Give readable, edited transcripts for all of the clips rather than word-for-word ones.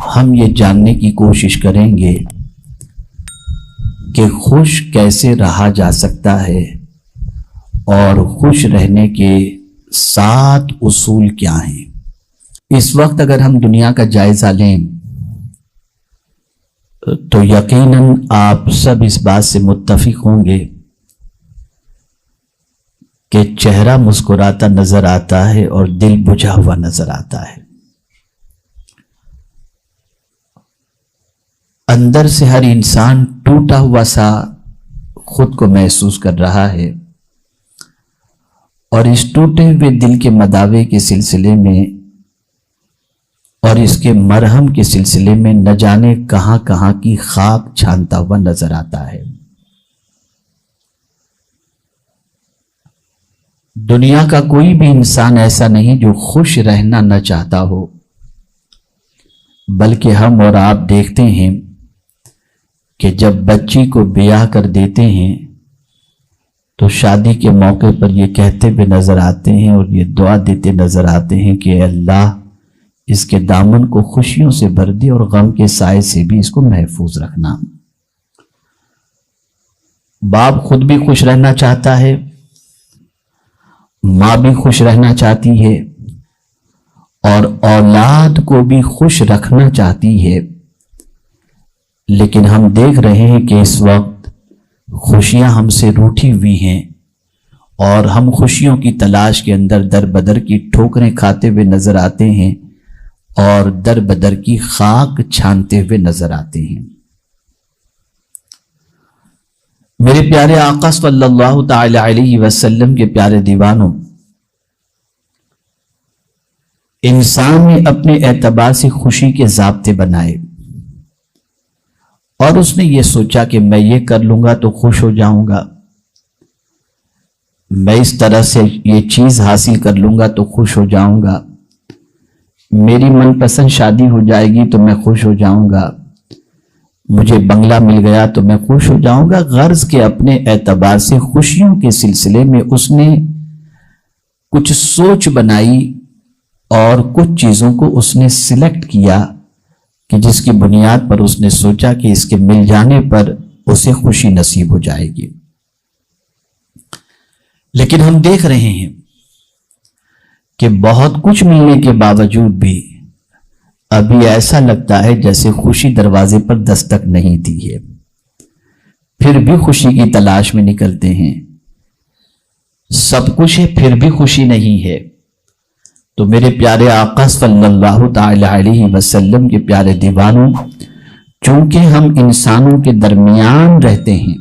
ہم یہ جاننے کی کوشش کریں گے کہ خوش کیسے رہا جا سکتا ہے اور خوش رہنے کے 7 اصول کیا ہیں۔ اس وقت اگر ہم دنیا کا جائزہ لیں تو یقیناً آپ سب اس بات سے متفق ہوں گے کہ چہرہ مسکراتا نظر آتا ہے اور دل بجھا ہوا نظر آتا ہے۔ اندر سے ہر انسان ٹوٹا ہوا سا خود کو محسوس کر رہا ہے، اور اس ٹوٹے ہوئے دل کے مداوے کے سلسلے میں اور اس کے مرہم کے سلسلے میں نہ جانے کہاں کہاں کی خاک چھانتا ہوا نظر آتا ہے۔ دنیا کا کوئی بھی انسان ایسا نہیں جو خوش رہنا نہ چاہتا ہو، بلکہ ہم اور آپ دیکھتے ہیں کہ جب بچی کو بیاہ کر دیتے ہیں تو شادی کے موقع پر یہ کہتے ہوئے نظر آتے ہیں اور یہ دعا دیتے نظر آتے ہیں کہ اے اللہ اس کے دامن کو خوشیوں سے بھر دے اور غم کے سائے سے بھی اس کو محفوظ رکھنا۔ باپ خود بھی خوش رہنا چاہتا ہے، ماں بھی خوش رہنا چاہتی ہے، اور اولاد کو بھی خوش رکھنا چاہتی ہے، لیکن ہم دیکھ رہے ہیں کہ اس وقت خوشیاں ہم سے روٹھی ہوئی ہیں اور ہم خوشیوں کی تلاش کے اندر در بدر کی ٹھوکریں کھاتے ہوئے نظر آتے ہیں اور در بدر کی خاک چھانتے ہوئے نظر آتے ہیں۔ میرے پیارے آقا صلی اللہ تعالی علیہ وسلم کے پیارے دیوانوں، انسان نے اپنے اعتبار سے خوشی کے ضابطے بنائے اور اس نے یہ سوچا کہ میں یہ کر لوں گا تو خوش ہو جاؤں گا، میں اس طرح سے یہ چیز حاصل کر لوں گا تو خوش ہو جاؤں گا، میری من پسند شادی ہو جائے گی تو میں خوش ہو جاؤں گا، مجھے بنگلہ مل گیا تو میں خوش ہو جاؤں گا۔ غرض کے اپنے اعتبار سے خوشیوں کے سلسلے میں اس نے کچھ سوچ بنائی اور کچھ چیزوں کو اس نے سلیکٹ کیا کہ جس کی بنیاد پر اس نے سوچا کہ اس کے مل جانے پر اسے خوشی نصیب ہو جائے گی۔ لیکن ہم دیکھ رہے ہیں کہ بہت کچھ ملنے کے باوجود بھی ابھی ایسا لگتا ہے جیسے خوشی دروازے پر دستک نہیں دی ہے، پھر بھی خوشی کی تلاش میں نکلتے ہیں، سب کچھ ہے پھر بھی خوشی نہیں ہے۔ تو میرے پیارے آقا صلی اللہ تعالی علیہ وسلم کے پیارے دیوانوں، چونکہ ہم انسانوں کے درمیان رہتے ہیں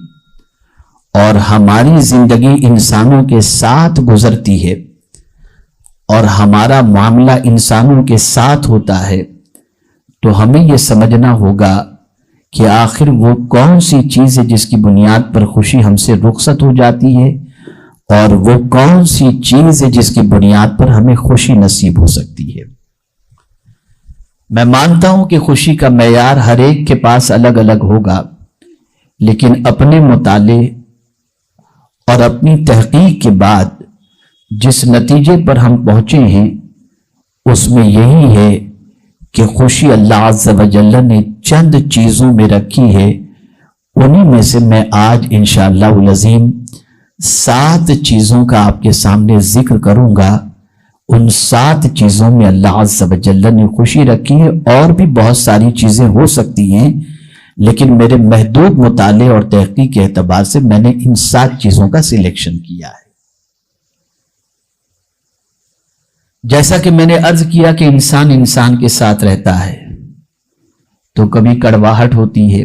اور ہماری زندگی انسانوں کے ساتھ گزرتی ہے اور ہمارا معاملہ انسانوں کے ساتھ ہوتا ہے، تو ہمیں یہ سمجھنا ہوگا کہ آخر وہ کون سی چیز ہے جس کی بنیاد پر خوشی ہم سے رخصت ہو جاتی ہے، اور وہ کون سی چیز ہے جس کی بنیاد پر ہمیں خوشی نصیب ہو سکتی ہے۔ میں مانتا ہوں کہ خوشی کا معیار ہر ایک کے پاس الگ الگ ہوگا، لیکن اپنے مطالعے اور اپنی تحقیق کے بعد جس نتیجے پر ہم پہنچے ہیں اس میں یہی ہے کہ خوشی اللہ عز و جل نے چند چیزوں میں رکھی ہے، انہی میں سے میں آج انشاءاللہ العظیم 7 چیزوں کا آپ کے سامنے ذکر کروں گا۔ ان 7 چیزوں میں اللہ عز و جل نے خوشی رکھی ہے، اور بھی بہت ساری چیزیں ہو سکتی ہیں، لیکن میرے محدود مطالعے اور تحقیق کے اعتبار سے میں نے ان 7 چیزوں کا سلیکشن کیا ہے۔ جیسا کہ میں نے عرض کیا کہ انسان کے ساتھ رہتا ہے تو کبھی کڑواہٹ ہوتی ہے،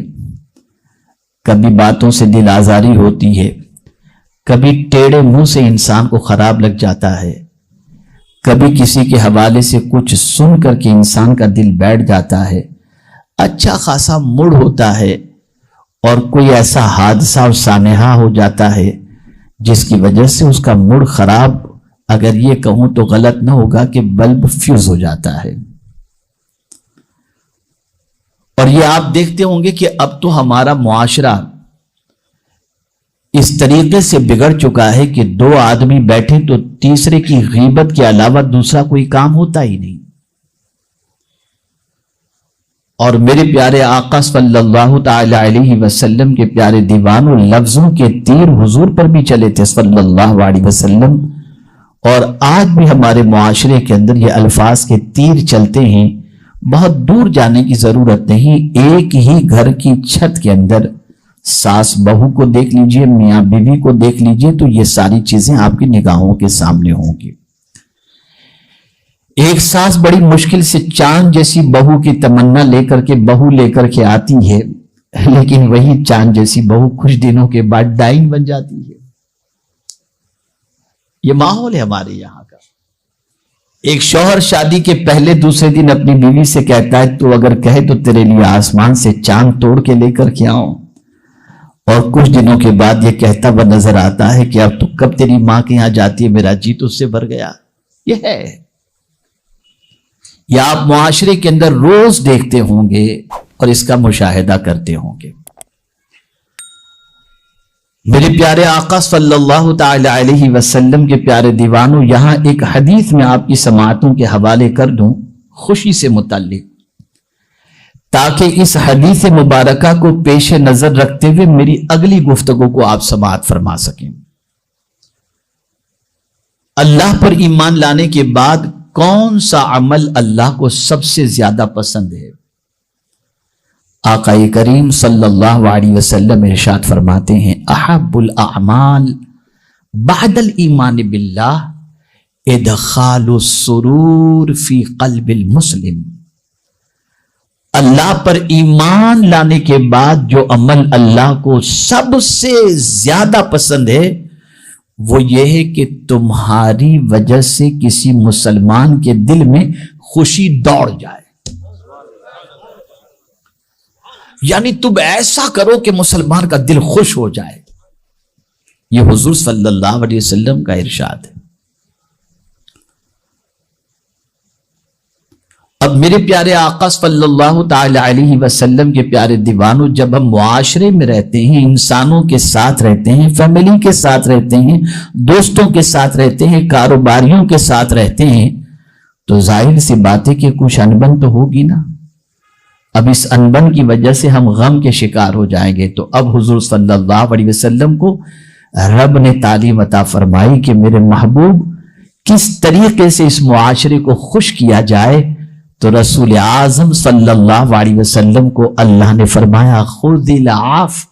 کبھی باتوں سے دل آزاری ہوتی ہے، کبھی ٹیڑے منہ سے انسان کو خراب لگ جاتا ہے، کبھی کسی کے حوالے سے کچھ سن کر کے انسان کا دل بیٹھ جاتا ہے، اچھا خاصا موڈ ہوتا ہے، اور کوئی ایسا حادثہ اور سانحہ ہو جاتا ہے جس کی وجہ سے اس کا موڈ خراب، اگر یہ کہوں تو غلط نہ ہوگا کہ بلب فیوز ہو جاتا ہے۔ اور یہ آپ دیکھتے ہوں گے کہ اب تو ہمارا معاشرہ اس طریقے سے بگڑ چکا ہے کہ 2 آدمی بیٹھے تو تیسرے کی غیبت کے علاوہ دوسرا کوئی کام ہوتا ہی نہیں، اور میرے پیارے آقا صلی اللہ تعالی علیہ وسلم کے پیارے دیوانوں لفظوں کے تیر حضور پر بھی چلے تھے صلی اللہ علیہ وسلم، اور آج بھی ہمارے معاشرے کے اندر یہ الفاظ کے تیر چلتے ہیں. بہت دور جانے کی ضرورت نہیں، ایک ہی گھر کی چھت کے اندر ساس بہو کو دیکھ لیجئے، میاں بیوی کو دیکھ لیجئے، تو یہ ساری چیزیں آپ کی نگاہوں کے سامنے ہوں گی. ایک ساس بڑی مشکل سے چاند جیسی بہو کی تمنا لے کر کے آتی ہے، لیکن وہی چاند جیسی بہو کچھ دنوں کے بعد ڈائن بن جاتی ہے. یہ ماحول ہے ہمارے یہاں کا. ایک شوہر شادی کے پہلے دوسرے دن اپنی بیوی سے کہتا ہے تو اگر کہے تو تیرے لیے آسمان سے چاند توڑ کے لے کر کے آؤں، اور کچھ دنوں کے بعد یہ کہتا وہ نظر آتا ہے کہ اب تو کب تیری ماں کے یہاں جاتی ہے، میرا جی تو اس سے بھر گیا. یہ ہے، یا آپ معاشرے کے اندر روز دیکھتے ہوں گے اور اس کا مشاہدہ کرتے ہوں گے. میرے پیارے آقا صلی اللہ تعالی علیہ وسلم کے پیارے دیوانوں، یہاں ایک حدیث میں آپ کی سماعتوں کے حوالے کر دوں خوشی سے متعلق، تاکہ اس حدیث مبارکہ کو پیش نظر رکھتے ہوئے میری اگلی گفتگو کو آپ سماعت فرما سکیں. اللہ پر ایمان لانے کے بعد کون سا عمل اللہ کو سب سے زیادہ پسند ہے؟ آقا کریم صلی اللہ علیہ وسلم ارشاد فرماتے ہیں، احب الاعمال بعد الایمان باللہ ادخال السرور فی قلب المسلم. اللہ پر ایمان لانے کے بعد جو عمل اللہ کو سب سے زیادہ پسند ہے وہ یہ ہے کہ تمہاری وجہ سے کسی مسلمان کے دل میں خوشی دوڑ جائے. یعنی تم ایسا کرو کہ مسلمان کا دل خوش ہو جائے. یہ حضور صلی اللہ علیہ وسلم کا ارشاد ہے. اب میرے پیارے آقا صلی اللہ تعالی علیہ وسلم کے پیارے دیوانوں، جب ہم معاشرے میں رہتے ہیں، انسانوں کے ساتھ رہتے ہیں، فیملی کے ساتھ رہتے ہیں، دوستوں کے ساتھ رہتے ہیں، کاروباریوں کے ساتھ رہتے ہیں، تو ظاہر سی بات ہے کہ کچھ انبن تو ہوگی نا. اب اس انبن کی وجہ سے ہم غم کے شکار ہو جائیں گے. تو اب حضور صلی اللہ علیہ وسلم کو رب نے تعلیم عطا فرمائی کہ میرے محبوب کس طریقے سے اس معاشرے کو خوش کیا جائے. تو رسول اعظم صلی اللہ علیہ وسلم کو اللہ نے فرمایا، خذ العفو،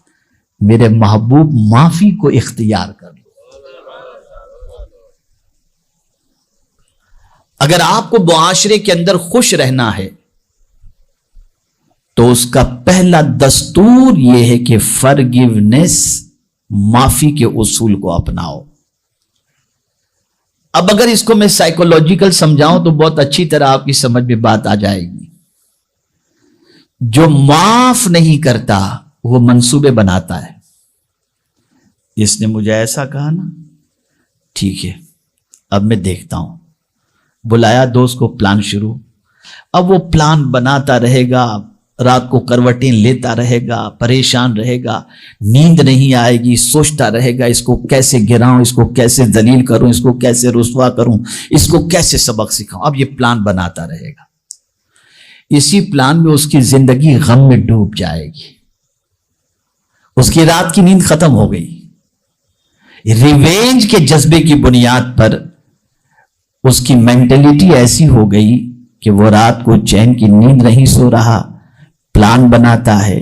میرے محبوب معافی کو اختیار کر لو. اگر آپ کو معاشرے کے اندر خوش رہنا ہے تو اس کا پہلا دستور یہ ہے کہ فرگیونیس، معافی کے اصول کو اپناؤ. اب اگر اس کو میں سائیکولوجیکل سمجھاؤں تو بہت اچھی طرح آپ کی سمجھ میں بات آ جائے گی. جو معاف نہیں کرتا وہ منصوبے بناتا ہے. اس نے مجھے ایسا کہا نا، ٹھیک ہے اب میں دیکھتا ہوں. بلایا دوست کو، پلان شروع. اب وہ پلان بناتا رہے گا، رات کو کروٹیں لیتا رہے گا، پریشان رہے گا، نیند نہیں آئے گی، سوچتا رہے گا اس کو کیسے گراؤں، اس کو کیسے ذلیل کروں، اس کو کیسے رسوا کروں، اس کو کیسے سبق سکھاؤں. اب یہ پلان بناتا رہے گا. اسی پلان میں اس کی زندگی غم میں ڈوب جائے گی. اس کی رات کی نیند ختم ہو گئی. ریونج کے جذبے کی بنیاد پر اس کی مینٹلٹی ایسی ہو گئی کہ وہ رات کو چین کی نیند نہیں سو رہا. پلان بناتا ہے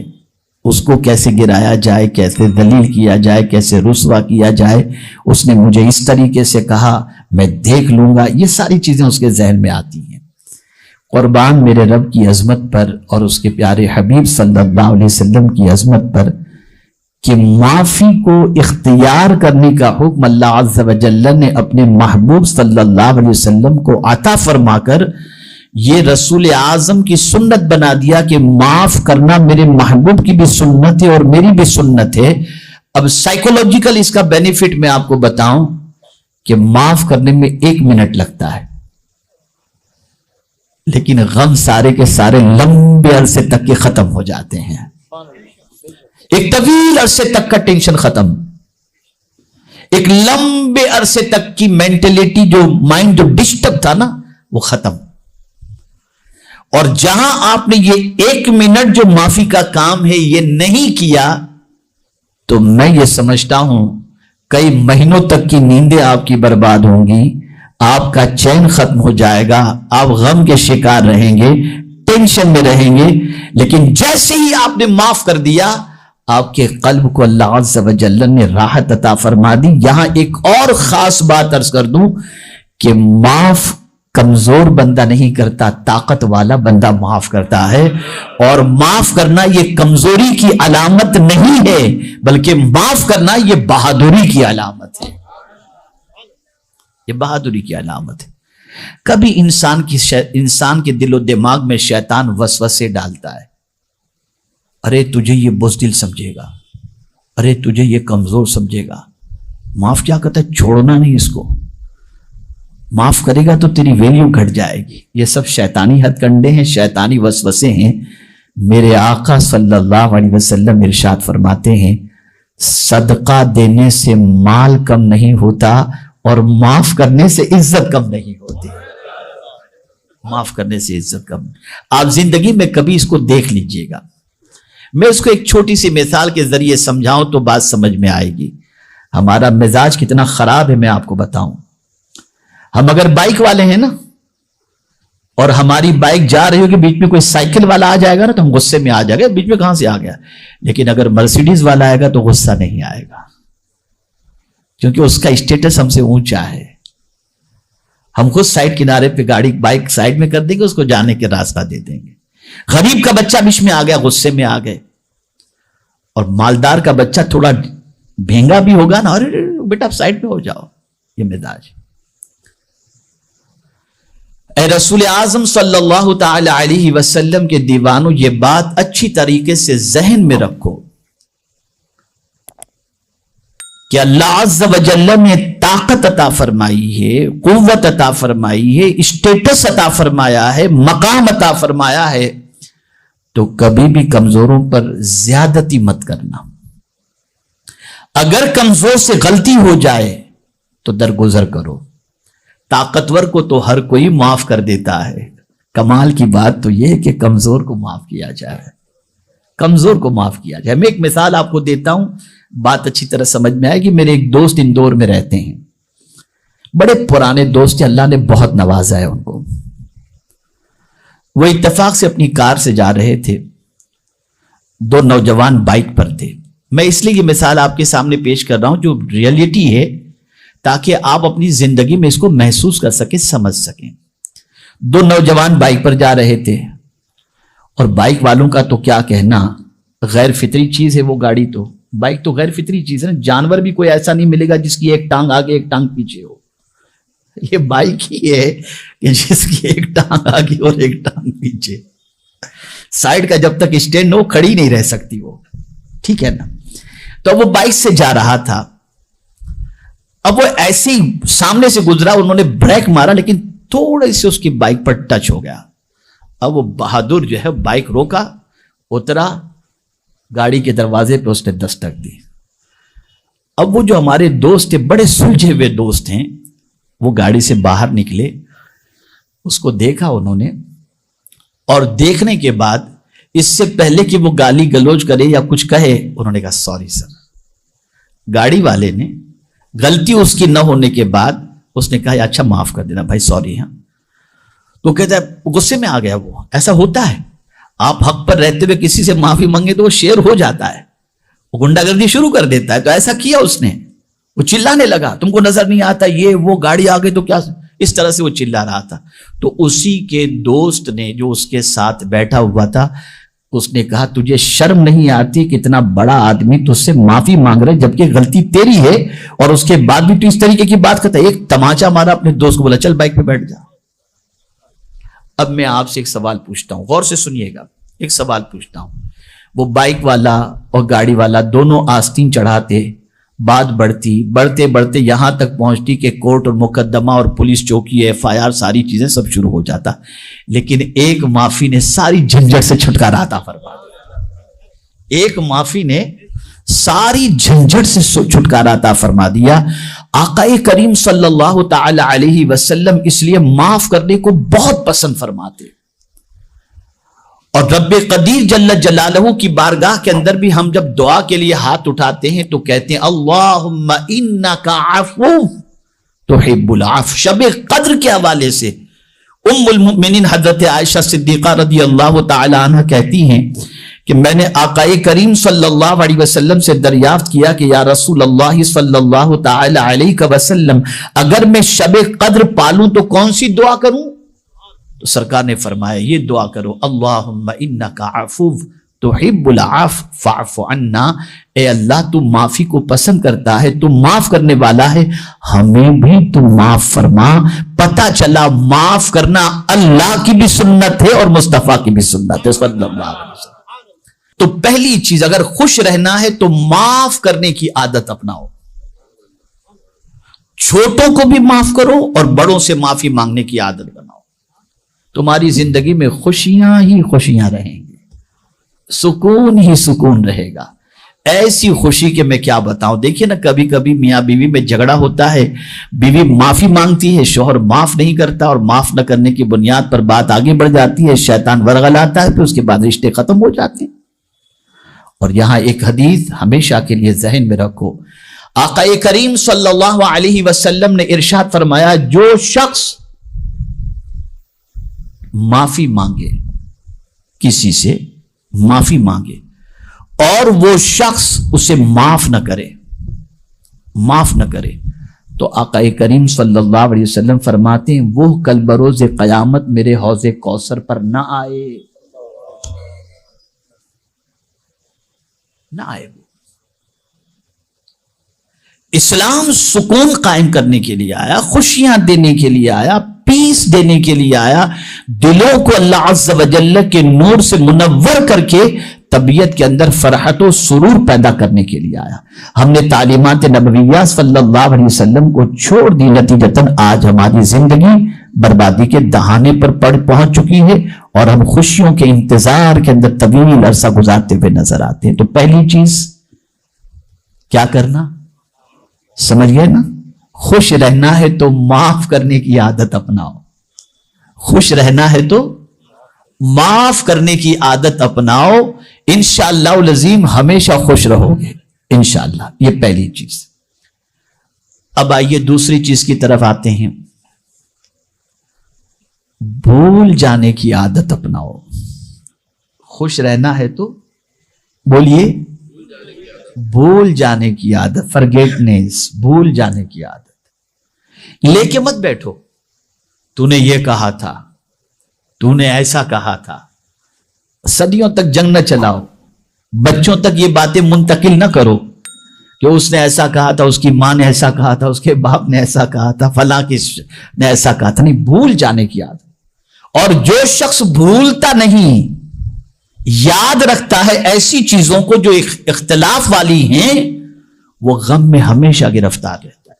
اس کو کیسے گرایا جائے، کیسے ذلیل کیا جائے، کیسے رسوا کیا جائے. اس نے مجھے اس طریقے سے کہا، میں دیکھ لوں گا. یہ ساری چیزیں اس کے ذہن میں آتی ہیں. قربان میرے رب کی عظمت پر اور اس کے پیارے حبیب صلی اللہ علیہ وسلم کی عظمت پر کہ معافی کو اختیار کرنے کا حکم اللہ عز و جل نے اپنے محبوب صلی اللہ علیہ وسلم کو عطا فرما کر یہ رسول اعظم کی سنت بنا دیا کہ معاف کرنا میرے محبوب کی بھی سنت ہے اور میری بھی سنت ہے. اب سائیکولوجیکل اس کا بینیفٹ میں آپ کو بتاؤں کہ معاف کرنے میں 1 منٹ لگتا ہے، لیکن غم سارے کے سارے لمبے عرصے تک کے ختم ہو جاتے ہیں. ایک طویل عرصے تک کا ٹینشن ختم، ایک لمبے عرصے تک کی مینٹلٹی جو مائنڈ جو ڈسٹرب تھا نا وہ ختم. اور جہاں آپ نے یہ 1 منٹ جو معافی کا کام ہے یہ نہیں کیا تو میں یہ سمجھتا ہوں کئی مہینوں تک کی نیندیں آپ کی برباد ہوں گی، آپ کا چین ختم ہو جائے گا، آپ غم کے شکار رہیں گے، ٹینشن میں رہیں گے۔ لیکن جیسے ہی آپ نے معاف کر دیا آپ کے قلب کو اللہ عز و جل نے راحت عطا فرما دی۔ یہاں ایک اور خاص بات عرض کر دوں کہ معاف کمزور بندہ نہیں کرتا، طاقت والا بندہ معاف کرتا ہے، اور معاف کرنا یہ کمزوری کی علامت نہیں ہے بلکہ معاف کرنا یہ بہادری کی علامت ہے، یہ بہادری کی علامت ہے۔ کبھی انسان کے دل و دماغ میں شیطان وسوسے ڈالتا ہے، ارے تجھے یہ بزدل سمجھے گا، ارے تجھے یہ کمزور سمجھے گا، معاف کیا کرتا ہے، چھوڑنا نہیں اس کو، معاف کرے گا تو تیری ویلیو گھٹ جائے گی۔ یہ سب شیطانی ہتھ کنڈے ہیں، شیطانی وسوسے ہیں۔ میرے آقا صلی اللہ علیہ وسلم ارشاد فرماتے ہیں صدقہ دینے سے مال کم نہیں ہوتا اور معاف کرنے سے عزت کم نہیں ہوتی، معاف کرنے سے عزت کم۔ آپ زندگی میں کبھی اس کو دیکھ لیجئے گا، میں اس کو ایک چھوٹی سی مثال کے ذریعے سمجھاؤں تو بات سمجھ میں آئے گی۔ ہمارا مزاج کتنا خراب ہے میں آپ کو بتاؤں۔ ہم اگر بائک والے ہیں نا اور ہماری بائک جا رہی ہو کہ بیچ میں کوئی سائیکل والا آ جائے گا نا تو ہم غصے میں آ جائے گا، بیچ میں کہاں سے آ گیا۔ لیکن اگر مرسیڈیز والا آئے گا تو غصہ نہیں آئے گا، کیونکہ اس کا اسٹیٹس ہم سے اونچا ہے۔ ہم خود سائیڈ کنارے پہ گاڑی بائک سائیڈ میں کر دیں گے، اس کو جانے کے راستہ دے دیں گے۔ غریب کا بچہ بیچ میں آ گیا، غصے میں آ گئے، اور مالدار کا بچہ تھوڑا بھینگا بھی ہوگا نا، ارے بیٹا آپ سائیڈ پہ ہو جاؤ، یہ مزاج۔ اے رسول اعظم صلی اللہ تعالی علیہ وسلم کے دیوانوں، یہ بات اچھی طریقے سے ذہن میں رکھو کہ اللہ عز و جل نے طاقت عطا فرمائی ہے، قوت عطا فرمائی ہے، اسٹیٹس عطا فرمایا ہے، مقام عطا فرمایا ہے، تو کبھی بھی کمزوروں پر زیادتی مت کرنا۔ اگر کمزور سے غلطی ہو جائے تو درگزر کرو۔ طاقتور کو تو ہر کوئی معاف کر دیتا ہے، کمال کی بات تو یہ ہے کہ کمزور کو معاف کیا جائے، کمزور کو معاف کیا جائے۔ میں ایک مثال آپ کو دیتا ہوں، بات اچھی طرح سمجھ میں آئے گی۔ میرے ایک دوست اندور میں رہتے ہیں، بڑے پرانے دوست ہیں، اللہ نے بہت نوازا ہے ان کو۔ وہ اتفاق سے اپنی کار سے جا رہے تھے، 2 نوجوان بائک پر تھے۔ میں اس لیے یہ مثال آپ کے سامنے پیش کر رہا ہوں جو ریئلٹی ہے، تاکہ آپ اپنی زندگی میں اس کو محسوس کر سکیں، سمجھ سکیں۔ 2 نوجوان بائک پر جا رہے تھے، اور بائک والوں کا تو کیا کہنا، غیر فطری چیز ہے وہ گاڑی، تو بائک تو غیر فطری چیز ہے نا۔ جانور بھی کوئی ایسا نہیں ملے گا جس کی ایک ٹانگ آگے ایک ٹانگ پیچھے ہو، یہ بائک ہی ہے کہ جس کی ایک ٹانگ آگے اور ایک ٹانگ پیچھے۔ سائیڈ کا جب تک اسٹینڈ ہو کھڑی نہیں رہ سکتی وہ، ٹھیک ہے نا۔ تو وہ بائک سے جا رہا تھا، اب وہ ایسے ہی سامنے سے گزرا، انہوں نے بریک مارا لیکن تھوڑے سے اس کی بائک پر ٹچ ہو گیا۔ اب وہ بہادر جو ہے بائک روکا، اترا، گاڑی کے دروازے پہ اس نے دستک دی۔ اب وہ جو ہمارے دوست تھے، بڑے سلجھے ہوئے دوست ہیں، وہ گاڑی سے باہر نکلے، اس کو دیکھا انہوں نے، اور دیکھنے کے بعد اس سے پہلے کہ وہ گالی گلوچ کرے یا کچھ کہے، انہوں نے کہا سوری سر۔ گاڑی والے نے غلطی اس کی نہ ہونے کے بعد اس نے کہا اچھا معاف کر دینا بھائی، سوری۔ ہاں تو کہتا ہے غصے میں آ گیا وہ، ایسا ہوتا ہے، آپ حق پر رہتے ہوئے کسی سے معافی مانگے تو وہ شیر ہو جاتا ہے، وہ گنڈا گردی شروع کر دیتا ہے۔ تو ایسا کیا اس نے، وہ چلانے لگا تم کو نظر نہیں آتا یہ وہ، گاڑی آ گئی تو کیا، اس طرح سے وہ چلا رہا تھا۔ تو اسی کے دوست نے جو اس کے ساتھ بیٹھا ہوا تھا، اس نے کہا تجھے شرم نہیں آتی کہ اتنا بڑا آدمی تجھ سے معافی مانگ رہے جبکہ غلطی تیری ہے، اور اس کے بعد بھی تو اس طریقے کی بات کرتا ہے۔ ایک تماچا مارا اپنے دوست کو، بولا چل بائک پہ بیٹھ جا۔ اب میں آپ سے ایک سوال پوچھتا ہوں، غور سے سنیے گا، ایک سوال پوچھتا ہوں۔ وہ بائک والا اور گاڑی والا دونوں آستین چڑھاتے، بات بڑھتی بڑھتے بڑھتے یہاں تک پہنچتی کہ کورٹ اور مقدمہ اور پولیس چوکی، FIR، ساری چیزیں سب شروع ہو جاتا، لیکن ایک معافی نے ساری جھنجھٹ سے چھٹکارا عطا فرما دیا۔ ایک معافی نے ساری جھنجھٹ سے چھٹکارا عطا فرما دیا۔ آقا کریم صلی اللہ تعالی علیہ وسلم اس لیے معاف کرنے کو بہت پسند فرماتے۔ اور رب قدیر جل جلالہ کی بارگاہ کے اندر بھی ہم جب دعا کے لیے ہاتھ اٹھاتے ہیں تو کہتے ہیں اللہم انک عفو تحب العفو. شب قدر کے حوالے سے ام المؤمنین حضرت عائشہ صدیقہ رضی اللہ تعالی عنہ کہتی ہیں کہ میں نے آقا کریم صلی اللہ علیہ وسلم سے دریافت کیا کہ یا رسول اللہ صلی اللہ تعالی علیہ وسلم اگر میں شب قدر پالوں تو کون سی دعا کروں؟ تو سرکار نے فرمایا یہ دعا کرو اللہم انک عفو تحب العفو فاعف عنا. اے اللہ تو معافی کو پسند کرتا ہے، تو معاف کرنے والا ہے، ہمیں بھی تو معاف فرما. پتہ چلا معاف کرنا اللہ کی بھی سنت ہے اور مصطفیٰ کی بھی سنت ہے صلی اللہ علیہ وسلم. تو پہلی چیز اگر خوش رہنا ہے تو معاف کرنے کی عادت اپناؤ. چھوٹوں کو بھی معاف کرو اور بڑوں سے معافی مانگنے کی عادت بناؤ. تمہاری زندگی میں خوشیاں ہی خوشیاں رہیں گی، سکون ہی سکون رہے گا. ایسی خوشی کہ میں کیا بتاؤں. دیکھیے نا کبھی کبھی میاں بیوی میں جھگڑا ہوتا ہے، بیوی معافی مانگتی ہے، شوہر معاف نہیں کرتا اور معاف نہ کرنے کی بنیاد پر بات آگے بڑھ جاتی ہے، شیطان ورغلاتا ہے، پھر اس کے بعد رشتے ختم ہو جاتے ہیں. اور یہاں ایک حدیث ہمیشہ کے لیے ذہن میں رکھو. آقا کریم صلی اللہ علیہ وسلم نے ارشاد فرمایا جو شخص معافی مانگے، کسی سے معافی مانگے اور وہ شخص اسے معاف نہ کرے تو آقا کریم صلی اللہ علیہ وسلم فرماتے ہیں وہ کل بروز قیامت میرے حوض کوثر پر نہ آئے. وہ اسلام سکون قائم کرنے کے لیے آیا، خوشیاں دینے کے لیے آیا، پیس دینے کے لیے آیا، دلوں کو اللہ عز و جل کے نور سے منور کر کے طبیعت کے اندر فرحت و سرور پیدا کرنے کے لیے آیا. ہم نے تعلیمات نبویہ صلی اللہ علیہ وسلم کو چھوڑ دی، نتیجتاً آج ہماری زندگی بربادی کے دہانے پر پہنچ چکی ہے اور ہم خوشیوں کے انتظار کے اندر طویل عرصہ گزارتے ہوئے نظر آتے ہیں. تو پہلی چیز کیا کرنا، سمجھ گئے نا؟ خوش رہنا ہے تو معاف کرنے کی عادت اپناؤ. خوش رہنا ہے تو معاف کرنے کی عادت اپناؤ. انشاءاللہ العظیم ہمیشہ خوش رہو گے انشاءاللہ. یہ پہلی چیز. اب آئیے دوسری چیز کی طرف آتے ہیں. بھول جانے کی عادت اپناؤ. خوش رہنا ہے تو بولیے بھول جانے کی عادت، فرگیٹنیس، بھول جانے کی عادت. لے کے مت بیٹھو تو نے یہ کہا تھا، تو نے ایسا کہا تھا. صدیوں تک جنگ نہ چلاؤ، بچوں تک یہ باتیں منتقل نہ کرو کہ اس نے ایسا کہا تھا، اس کی ماں نے ایسا کہا تھا، اس کے باپ نے ایسا کہا تھا، فلاں نے ایسا کہا تھا. نہیں، بھول جانے کی عادت. اور جو شخص بھولتا نہیں یاد رکھتا ہے ایسی چیزوں کو جو اختلاف والی ہیں، وہ غم میں ہمیشہ گرفتار رہتا ہے.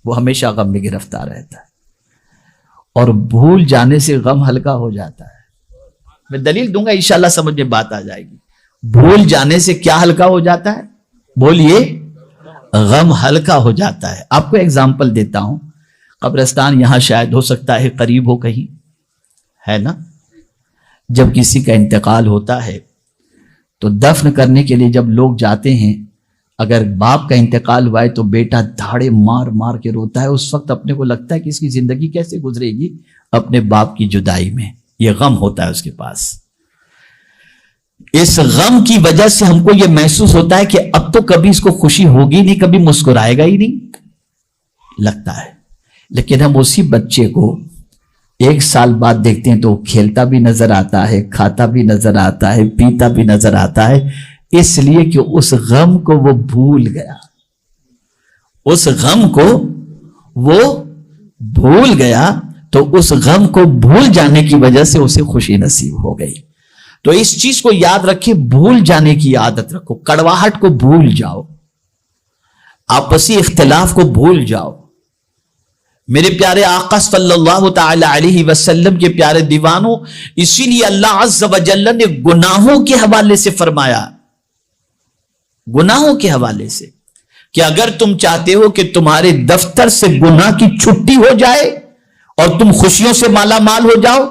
وہ ہمیشہ غم میں گرفتار رہتا ہے. اور بھول جانے سے غم ہلکا ہو جاتا ہے. میں دلیل دوں گا انشاءاللہ سمجھ میں بات آ جائے گی. بھول جانے سے کیا ہلکا ہو جاتا ہے؟ بولیے غم ہلکا ہو جاتا ہے. آپ کو ایگزامپل دیتا ہوں. قبرستان یہاں شاید ہو سکتا ہے قریب ہو، کہیں ہے نا. جب کسی کا انتقال ہوتا ہے تو دفن کرنے کے لیے جب لوگ جاتے ہیں، اگر باپ کا انتقال ہوا ہے تو بیٹا دھاڑے مار مار کے روتا ہے. اس وقت اپنے کو لگتا ہے کہ اس کی زندگی کیسے گزرے گی اپنے باپ کی جدائی میں. یہ غم ہوتا ہے اس کے پاس. اس غم کی وجہ سے ہم کو یہ محسوس ہوتا ہے کہ اب تو کبھی اس کو خوشی ہوگی نہیں، کبھی مسکرائے گا ہی نہیں لگتا ہے. لیکن ہم اسی بچے کو 1 سال بعد دیکھتے ہیں تو وہ کھیلتا بھی نظر آتا ہے، کھاتا بھی نظر آتا ہے، پیتا بھی نظر آتا ہے. اس لیے کہ اس غم کو وہ بھول گیا. اس غم کو وہ بھول گیا تو اس غم کو بھول جانے کی وجہ سے اسے خوشی نصیب ہو گئی. تو اس چیز کو یاد رکھے، بھول جانے کی عادت رکھو. کڑواہٹ کو بھول جاؤ، آپسی اختلاف کو بھول جاؤ. میرے پیارے آقا صلی اللہ تعالی علیہ وسلم کے پیارے دیوانوں، اسی لیے اللہ عز و جل نے گناہوں کے حوالے سے فرمایا، گناہوں کے حوالے سے، کہ اگر تم چاہتے ہو کہ تمہارے دفتر سے گناہ کی چھٹی ہو جائے اور تم خوشیوں سے مالا مال ہو جاؤ،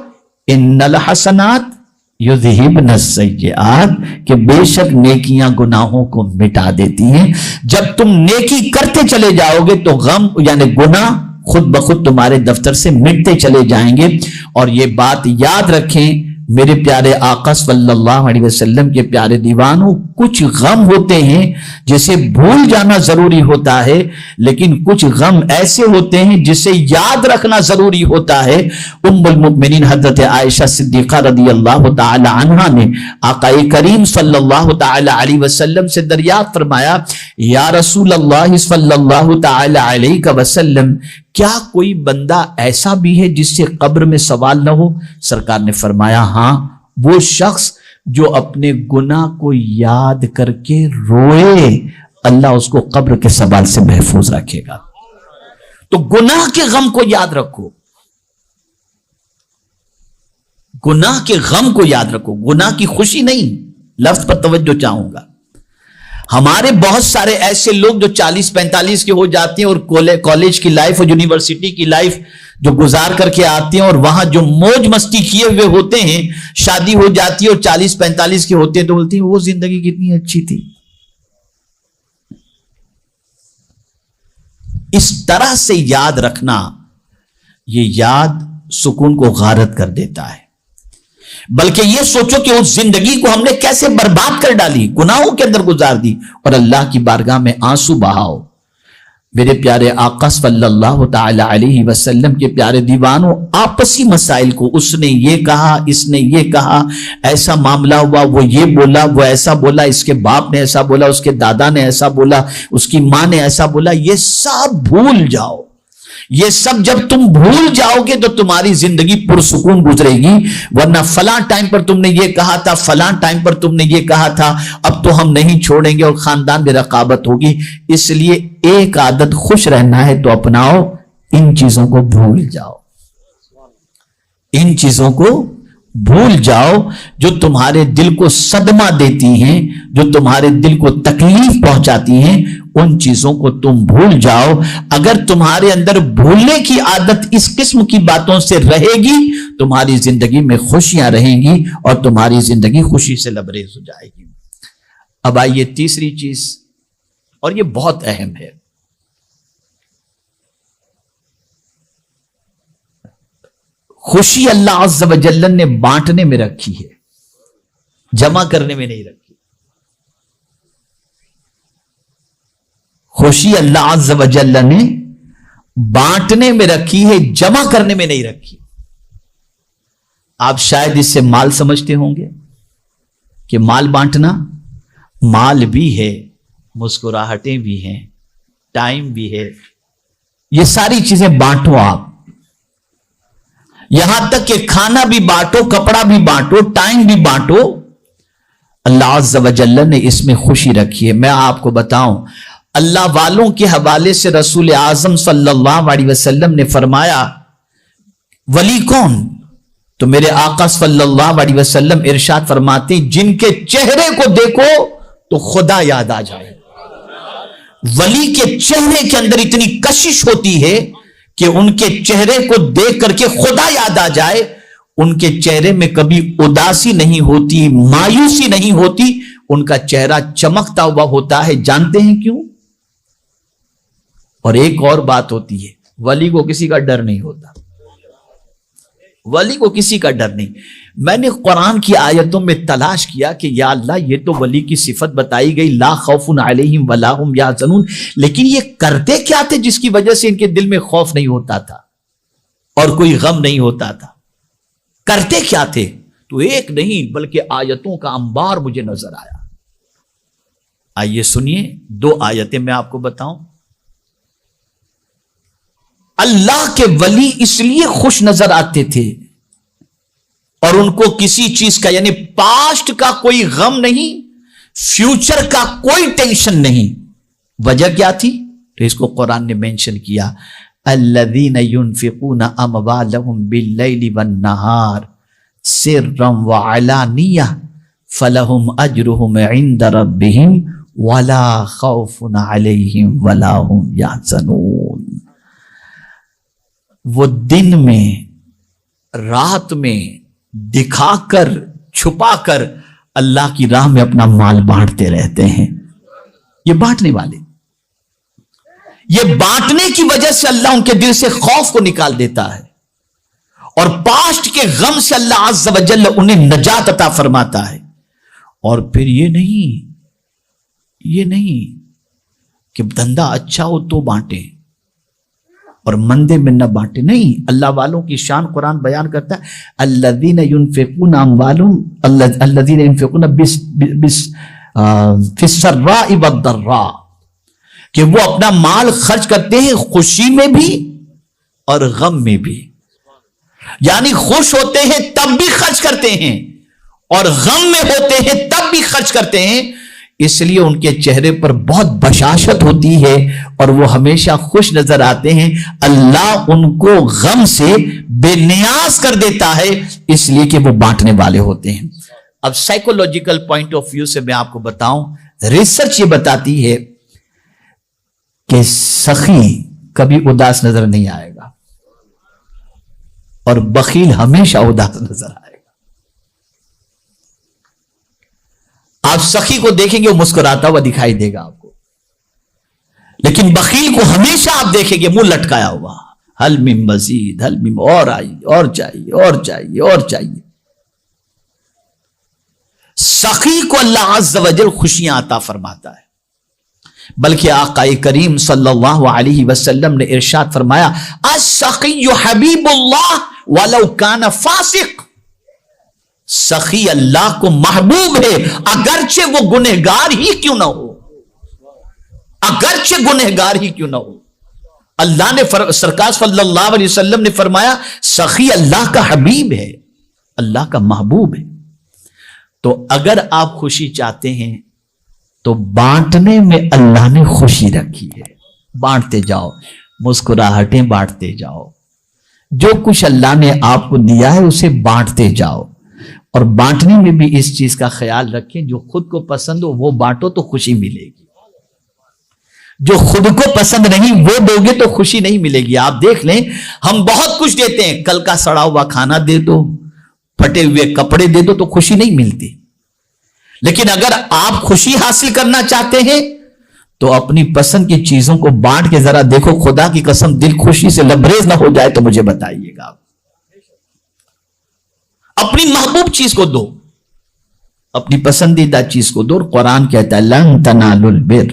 ان الحسنات یذہبن السیئات کہ بے شک نیکیاں گناہوں کو مٹا دیتی ہیں. جب تم نیکی کرتے چلے جاؤ گے تو غم یعنی گناہ خود بخود تمہارے دفتر سے مٹتے چلے جائیں گے. اور یہ بات یاد رکھیں میرے پیارے آقا صلی اللہ علیہ وسلم کے پیارے دیوانوں، کچھ غم ہوتے ہیں جسے بھول جانا ضروری ہوتا ہے، لیکن کچھ غم ایسے ہوتے ہیں جسے یاد رکھنا ضروری ہوتا ہے. ام المؤمنین حضرت عائشہ صدیقہ رضی اللہ تعالی عنہا نے آقا کریم صلی اللہ تعالی علیہ وسلم سے دریافت فرمایا، یا رسول اللہ صلی اللہ تعالی علیہ وسلم، کیا کوئی بندہ ایسا بھی ہے جس سے قبر میں سوال نہ ہو؟ سرکار نے فرمایا ہاں، وہ شخص جو اپنے گناہ کو یاد کر کے روئے، اللہ اس کو قبر کے سوال سے محفوظ رکھے گا. تو گناہ کے غم کو یاد رکھو، گناہ کے غم کو یاد رکھو، گناہ کی خوشی نہیں. لفظ پر توجہ چاہوں گا. ہمارے بہت سارے ایسے لوگ جو 40-45 کے ہو جاتے ہیں اور کالج کی لائف اور یونیورسٹی کی لائف جو گزار کر کے آتے ہیں اور وہاں جو موج مستی کیے ہوئے ہوتے ہیں، شادی ہو جاتی ہے اور 40-45 کے ہوتے ہیں تو بولتے ہیں وہ زندگی کتنی اچھی تھی. اس طرح سے یاد رکھنا، یہ یاد سکون کو غارت کر دیتا ہے. بلکہ یہ سوچو کہ اس زندگی کو ہم نے کیسے برباد کر ڈالی، گناہوں کے اندر گزار دی، اور اللہ کی بارگاہ میں آنسو بہاؤ. میرے پیارے آقا صلی اللہ تعالی علیہ وسلم کے پیارے دیوانوں، آپسی مسائل کو اس نے یہ کہا، اس نے یہ کہا، ایسا معاملہ ہوا، وہ یہ بولا، وہ ایسا بولا، اس کے باپ نے ایسا بولا، اس کے دادا نے ایسا بولا، اس کی ماں نے ایسا بولا، یہ سب بھول جاؤ. یہ سب جب تم بھول جاؤ گے تو تمہاری زندگی پرسکون گزرے گی. ورنہ فلاں ٹائم پر تم نے یہ کہا تھا، فلاں ٹائم پر تم نے یہ کہا تھا، اب تو ہم نہیں چھوڑیں گے اور خاندان میں رقابت ہوگی. اس لیے ایک عادت، خوش رہنا ہے تو اپناؤ، ان چیزوں کو بھول جاؤ، ان چیزوں کو بھول جاؤ جو تمہارے دل کو صدمہ دیتی ہیں، جو تمہارے دل کو تکلیف پہنچاتی ہیں، ان چیزوں کو تم بھول جاؤ. اگر تمہارے اندر بھولنے کی عادت اس قسم کی باتوں سے رہے گی، تمہاری زندگی میں خوشیاں رہیں گی اور تمہاری زندگی خوشی سے لبریز ہو جائے گی. اب آئیے تیسری چیز، اور یہ بہت اہم ہے. خوشی اللہ عز و جل نے بانٹنے میں رکھی ہے، جمع کرنے میں نہیں رکھی. خوشی اللہ عز و جل نے بانٹنے میں رکھی ہے، جمع کرنے میں نہیں رکھی. آپ شاید اس سے مال سمجھتے ہوں گے کہ مال بانٹنا، مال بھی ہے، مسکراہٹیں بھی ہیں، ٹائم بھی ہے، یہ ساری چیزیں بانٹو. آپ یہاں تک کہ کھانا بھی بانٹو، کپڑا بھی بانٹو، ٹائم بھی بانٹو. اللہ عز و جل نے اس میں خوشی رکھی ہے. میں آپ کو بتاؤں، اللہ والوں کے حوالے سے رسول اعظم صلی اللہ علیہ وسلم نے فرمایا ولی کون؟ تو میرے آقا صلی اللہ علیہ وسلم ارشاد فرماتے جن کے چہرے کو دیکھو تو خدا یاد آ جائے. ولی کے چہرے کے اندر اتنی کشش ہوتی ہے کہ ان کے چہرے کو دیکھ کر کے خدا یاد آ جائے. ان کے چہرے میں کبھی اداسی نہیں ہوتی، مایوسی نہیں ہوتی، ان کا چہرہ چمکتا ہوا ہوتا ہے. جانتے ہیں کیوں؟ اور ایک اور بات ہوتی ہے، ولی کو کسی کا ڈر نہیں ہوتا، ولی کو کسی کا ڈر نہیں. میں نے قرآن کی آیتوں میں تلاش کیا کہ یا اللہ یہ تو ولی کی صفت بتائی گئی، لا خوف علیہم ولا هم یحزنون، لیکن یہ کرتے کیا تھے جس کی وجہ سے ان کے دل میں خوف نہیں ہوتا تھا اور کوئی غم نہیں ہوتا تھا؟ کرتے کیا تھے؟ تو ایک نہیں بلکہ آیتوں کا انبار مجھے نظر آیا. آئیے سنیے، 2 آیتیں میں آپ کو بتاؤں. اللہ کے ولی اس لیے خوش نظر آتے تھے اور ان کو کسی چیز کا یعنی پاسٹ کا کوئی غم نہیں، فیوچر کا کوئی ٹینشن نہیں. وجہ کیا تھی؟ تو اس کو قرآن نے مینشن کیا، الذین ينفقون اموالهم باللیل والنہار سرا وعلانیہ فلہم اجرہم عند ربہم ولا خوف علیہم ولا هم یحزنون. وہ دن میں، رات میں دکھا کر چھپا کر اللہ کی راہ میں اپنا مال بانٹتے رہتے ہیں. یہ بانٹنے والے, یہ بانٹنے کی وجہ سے اللہ ان کے دل سے خوف کو نکال دیتا ہے, اور پاسٹ کے غم سے اللہ عز و جل انہیں نجات عطا فرماتا ہے. اور پھر یہ نہیں کہ دھندا اچھا ہو تو بانٹے اور مندے میں نہ بانٹے. نہیں, اللہ والوں کی شان قرآن بیان کرتا ہے, الذین ينفقون اموالهم الذین ينفقون فی السراء والضراء, کہ وہ اپنا مال خرچ کرتے ہیں خوشی میں بھی اور غم میں بھی. یعنی خوش ہوتے ہیں تب بھی خرچ کرتے ہیں, اور غم میں ہوتے ہیں تب بھی خرچ کرتے ہیں. اس لیے ان کے چہرے پر بہت بشاشت ہوتی ہے اور وہ ہمیشہ خوش نظر آتے ہیں. اللہ ان کو غم سے بے نیاز کر دیتا ہے, اس لیے کہ وہ بانٹنے والے ہوتے ہیں. اب سائیکولوجیکل پوائنٹ آف ویو سے میں آپ کو بتاؤں, ریسرچ یہ بتاتی ہے کہ سخی کبھی اداس نظر نہیں آئے گا اور بخیل ہمیشہ اداس نظر آئے گا. آپ سخی کو دیکھیں گے وہ مسکراتا ہوا دکھائی دے گا آپ کو, لیکن بخیل کو ہمیشہ آپ دیکھیں گے منہ لٹکایا ہوا, حل من مزید, حل من, اور آئیے, اور چاہیے, اور چاہیے, اور چاہیے. سخی کو اللہ عز و جل خوشیاں عطا فرماتا ہے. بلکہ آقا کریم صلی اللہ علیہ وسلم نے ارشاد فرمایا, السخی حبیب اللہ ولو کان فاسق. سخی اللہ کو محبوب ہے اگرچہ وہ گنہگار ہی کیوں نہ ہو, اگرچہ گنہگار ہی کیوں نہ ہو. اللہ نے سرکار صلی اللہ علیہ وسلم نے فرمایا سخی اللہ کا حبیب ہے, اللہ کا محبوب ہے. تو اگر آپ خوشی چاہتے ہیں تو بانٹنے میں اللہ نے خوشی رکھی ہے. بانٹتے جاؤ, مسکراہٹیں بانٹتے جاؤ, جو کچھ اللہ نے آپ کو دیا ہے اسے بانٹتے جاؤ. اور بانٹنے میں بھی اس چیز کا خیال رکھیں, جو خود کو پسند ہو وہ بانٹو تو خوشی ملے گی, جو خود کو پسند نہیں وہ دو گے تو خوشی نہیں ملے گی. آپ دیکھ لیں, ہم بہت کچھ دیتے ہیں, کل کا سڑا ہوا کھانا دے دو, پھٹے ہوئے کپڑے دے دو تو خوشی نہیں ملتی. لیکن اگر آپ خوشی حاصل کرنا چاہتے ہیں تو اپنی پسند کی چیزوں کو بانٹ کے ذرا دیکھو, خدا کی قسم دل خوشی سے لبریز نہ ہو جائے تو مجھے بتائیے گا. اپنی محبوب چیز کو دو, اپنی پسندیدہ چیز کو دو. قرآن کہتا ہے لن تنالوا البر